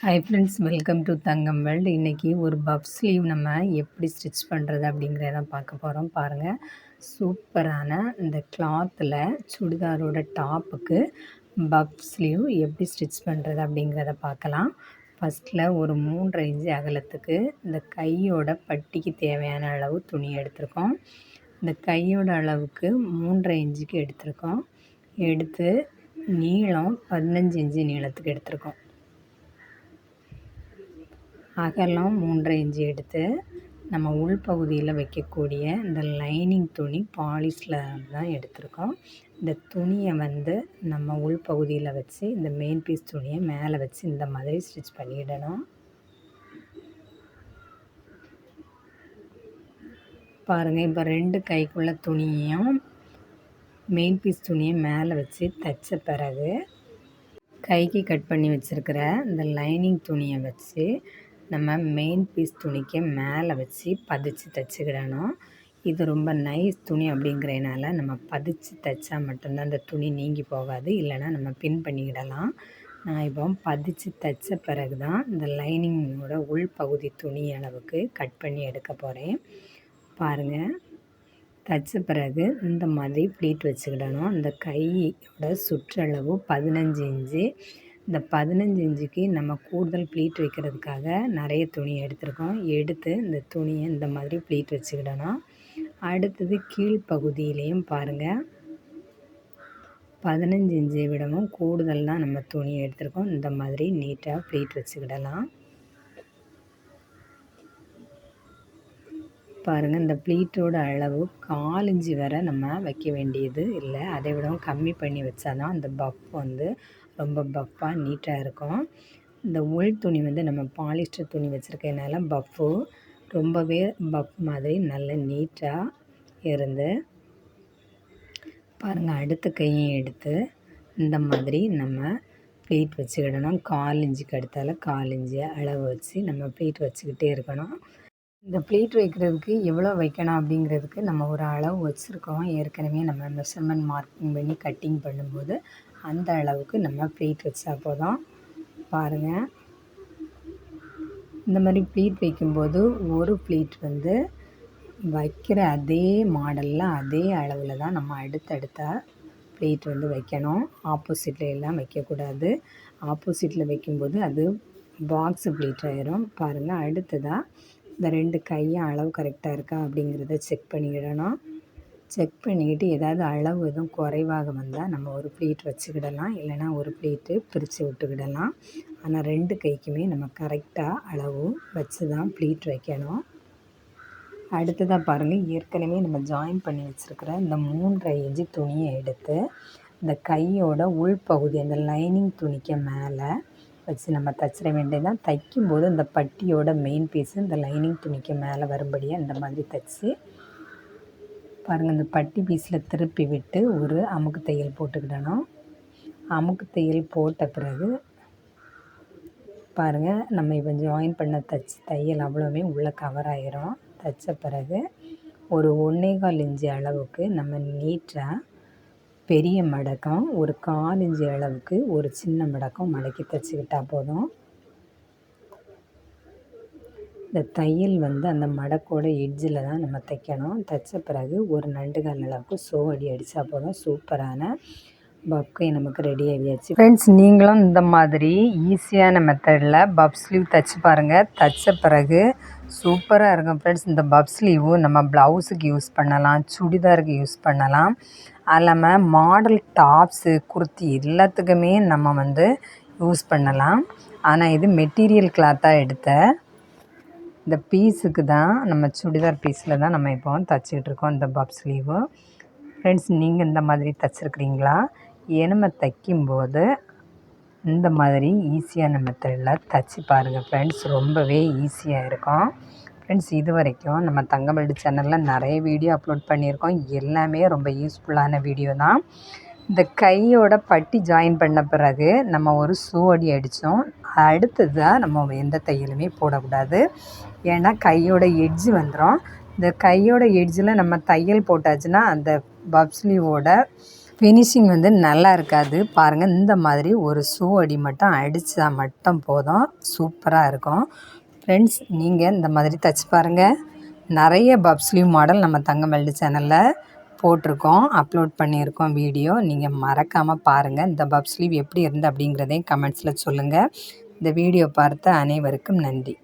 Hi friends, welcome to Thangam world. இன்றைக்கி ஒரு puff sleeve நம்ம எப்படி ஸ்டிச் பண்ணுறது அப்படிங்கிறத பார்க்க போகிறோம். பாருங்கள், சூப்பரான இந்த கிளாத்தில் சுடிதாரோட டாப்புக்கு பஃப் ஸ்லீவ் எப்படி ஸ்டிச் பண்ணுறது அப்படிங்கிறத பார்க்கலாம். ஃபஸ்ட்டில் ஒரு 3.5 இன்ச்சு அகலத்துக்கு இந்த கையோட பட்டிக்கு தேவையான அளவு துணி எடுத்திருக்கோம். இந்த கையோட அளவுக்கு 3.5 இன்ச்சுக்கு எடுத்திருக்கோம். எடுத்து நீளம் 15 இன்ச்சு நீளத்துக்கு எடுத்திருக்கோம். அகலம் 3.5 இன்ச்சு எடுத்து நம்ம உள்பகுதியில் வைக்கக்கூடிய இந்த லைனிங் துணி பாலிஸில் தான் எடுத்திருக்கோம். இந்த துணியை நம்ம உள்பகுதியில் வச்சு இந்த மெயின் பீஸ் துணியை மேலே வச்சு இந்த மாதிரி ஸ்டிச் பண்ணிடணும். பாருங்கள், இப்போ 2 கைக்குள்ள துணியையும் மெயின் பீஸ் துணியை மேலே வச்சு தைச்ச பிறகு கைக்கு கட் பண்ணி வச்சுருக்கிற இந்த லைனிங் துணியை வச்சு நம்ம மெயின் பீஸ் துணிக்கு மேலே வச்சு பதிச்சு தைச்சிக்கிடணும். இது ரொம்ப நைஸ் துணி அப்படிங்கிறதுனால நம்ம பதிச்சு தைச்சா மட்டும்தான் அந்த துணி நீங்கி போகாது, இல்லைனா நம்ம பின் பண்ணிக்கிடலாம். நான் இப்போ பதிச்சு தைச்ச பிறகு தான் இந்த லைனிங்கோட உள்பகுதி துணி அளவுக்கு கட் பண்ணி எடுக்க போகிறேன். பாருங்கள், தைச்ச பிறகு இந்த மாதிரி ப்ளீட் வச்சுக்கிடணும். இந்த கையோட சுற்றளவு 15 இன்ச்சு. இந்த 15 இன்ச்சுக்கு நம்ம கூடுதல் ப்ளீட் வைக்கிறதுக்காக நிறைய துணி எடுத்திருக்கோம். எடுத்து இந்த துணியை இந்த மாதிரி ப்ளீட் வச்சுக்கிடணும். அடுத்தது கீழ்ப்பகுதியிலையும் பாருங்கள், 15 இன்ச்சை விடவும் கூடுதல் தான் நம்ம துணி எடுத்திருக்கோம். இந்த மாதிரி நீட்டாக ப்ளீட் வச்சுக்கிடலாம். பாருங்கள், இந்த ப்ளீட்டோட அளவு 4 இன்ச்சு வரை நம்ம வைக்க வேண்டியது இல்லை. அதை விடவும் கம்மி பண்ணி வச்சா தான் அந்த பஃப் ரொம்ப பஃப்பாக நீட்டாக இருக்கும். இந்த உள் துணி நம்ம பாலிஸ்டர் துணி வச்சுருக்கனால பஃப்பு ரொம்பவே பஃப் மாதிரி நல்ல நீட்டாக இருந்து. பாருங்கள், அடுத்த கையும் எடுத்து இந்த மாதிரி நம்ம ப்ளீட் வச்சுக்கிடணும். 4 இன்ச்சுக்கு அடுத்தால 4 இன்ச்சு அளவு வச்சு நம்ம ப்ளீட் வச்சுக்கிட்டே இருக்கணும். இந்த ப்ளீட் வைக்கிறதுக்கு எவ்வளோ வைக்கணும் அப்படிங்கிறதுக்கு நம்ம ஒரு அளவு வச்சுருக்கோம். ஏற்கனவே நம்ம மெஷர்மெண்ட் மார்க்கிங் பண்ணி கட்டிங் பண்ணும்போது அந்த அளவுக்கு நம்ம ப்ளீட் வச்சா போதும். பாருங்கள், இந்த மாதிரி ப்ளீட் வைக்கும்போது ஒரு ப்ளீட் வைக்கிற அதே மாடலில் அதே அளவில் தான் நம்ம அடுத்தடுத்த ப்ளீட் வைக்கணும். ஆப்போசிட்டில் எல்லாம் வைக்கக்கூடாது. ஆப்போசிட்டில் வைக்கும்போது அது பாக்ஸ் ப்ளீட் ஆயிரும். பாருங்கள், அடுத்ததாக இந்த 2 கையும் அளவு கரெக்டாக இருக்கா அப்படிங்கிறத செக் பண்ணிக்கிடணும். செக் பண்ணிக்கிட்டு ஏதாவது அளவு எதுவும் குறைவாக வந்தால் நம்ம ஒரு ப்ளீட் வச்சுக்கிடலாம், இல்லைனா ஒரு ப்ளீட்டு பிரித்து விட்டுக்கிடலாம். ஆனால் 2 கைக்குமே நம்ம கரெக்டாக அளவு வச்சு தான் ப்ளீட் வைக்கணும். அடுத்ததாக பாருங்கள், ஏற்கனவே நம்ம ஜாயின் பண்ணி வச்சுருக்கிற இந்த 3.5 இன்ச்சு துணியை எடுத்து இந்த கையோட உள்பகுதி அந்த லைனிங் துணிக்கு மேலே வச்சு நம்ம தைச்சிட வேண்டியதான். தைக்கும்போது இந்த பட்டியோட மெயின் பீஸு இந்த லைனிங் துணிக்கு மேலே வரும்படியாக இந்த மாதிரி தைச்சி பாருங்கள், இந்த பட்டி பீஸில் திருப்பி விட்டு ஒரு அமுக்கு தையல் போட்டுக்கிடணும். அமுக்கு தையல் போட்ட பிறகு பாருங்கள், நம்ம இப்போ ஜாயின் பண்ண தையல் அவ்வளோவே உள்ளே கவர் ஆகிரும். தைச்ச பிறகு ஒரு 1.25 இன்ச்சு அளவுக்கு நம்ம நீட்டாக பெரிய மடக்கம், ஒரு 4 இன்ச்சு அளவுக்கு ஒரு சின்ன மடக்கம் மடக்கி தைச்சிக்கிட்டா போதும். இந்த தையல் அந்த மடக்கோட எட்ஜில் தான் நம்ம தைக்கணும். தைச்ச பிறகு ஒரு நண்டுகால் அளவுக்கு சோவடி அடித்தா போதும். சூப்பரான பஃப்கை நமக்கு ரெடி ஆகியாச்சு. ஃப்ரெண்ட்ஸ், நீங்களும் இந்த மாதிரி ஈஸியான மெத்தடில் பஃப் ஸ்லீவ் தைச்சி பாருங்கள். தைச்ச பிறகு சூப்பராக இருக்கும் ஃப்ரெண்ட்ஸ். இந்த பஃப் ஸ்லீவு நம்ம ப்ளவுஸுக்கு யூஸ் பண்ணலாம், சுடிதாருக்கு யூஸ் பண்ணலாம். அது இல்லாமல் மாடல் டாப்ஸு, குர்த்தி எல்லாத்துக்குமே நம்ம யூஸ் பண்ணலாம். ஆனால் இது மெட்டீரியல் கிளாத்தாக எடுத்த இந்த பீஸுக்கு தான், நம்ம சுடிதார் பீஸில் தான் நம்ம இப்போ தைச்சிக்கிட்டு இருக்கோம் இந்த பஃப் ஸ்லீவு. ஃப்ரெண்ட்ஸ், நீங்கள் இந்த மாதிரி தைச்சிருக்கிறீங்களா? நம்ம தைக்கும்போது இந்த மாதிரி ஈஸியான மெத்தடில் தைச்சி பாருங்கள் ஃப்ரெண்ட்ஸ். ரொம்பவே ஈஸியாக இருக்கும் ஃப்ரெண்ட்ஸ். இது வரைக்கும் நம்ம தங்கம் வேர்ல்டு சேனலில் நிறைய வீடியோ அப்லோட் பண்ணியிருக்கோம். எல்லாமே ரொம்ப யூஸ்ஃபுல்லான வீடியோ தான். இந்த கையோட பட்டி ஜாயின் பண்ண பிறகு நம்ம ஒரு சோடி அடித்தோம். அடுத்ததாக நம்ம எந்த தையலுமே போடக்கூடாது, ஏன்னா கையோட எட்ஜு வந்துடும். இந்த கையோட எட்ஜில் நம்ம தையல் போட்டாச்சுன்னா அந்த பஃப் ஸ்லீவோட ஃபினிஷிங் வந்து நல்லா இருக்காது. பாருங்கள், இந்த மாதிரி ஒரு ஷூ அடி மட்டும் அடித்தா மட்டும் போதும், சூப்பராக இருக்கும். ஃப்ரெண்ட்ஸ், நீங்கள் இந்த மாதிரி தைச்சி பாருங்கள். நிறைய பப் ஸ்லீவ் மாடல் நம்ம தங்கமயில்டு சேனலில் போட்டிருக்கோம், அப்லோட் பண்ணியிருக்கோம் வீடியோ. நீங்கள் மறக்காமல் பாருங்கள். இந்த பப் ஸ்லீவ் எப்படி இருந்து அப்படிங்கிறதையும் கமெண்ட்ஸில் சொல்லுங்கள். இந்த வீடியோ பார்த்த அனைவருக்கும் நன்றி.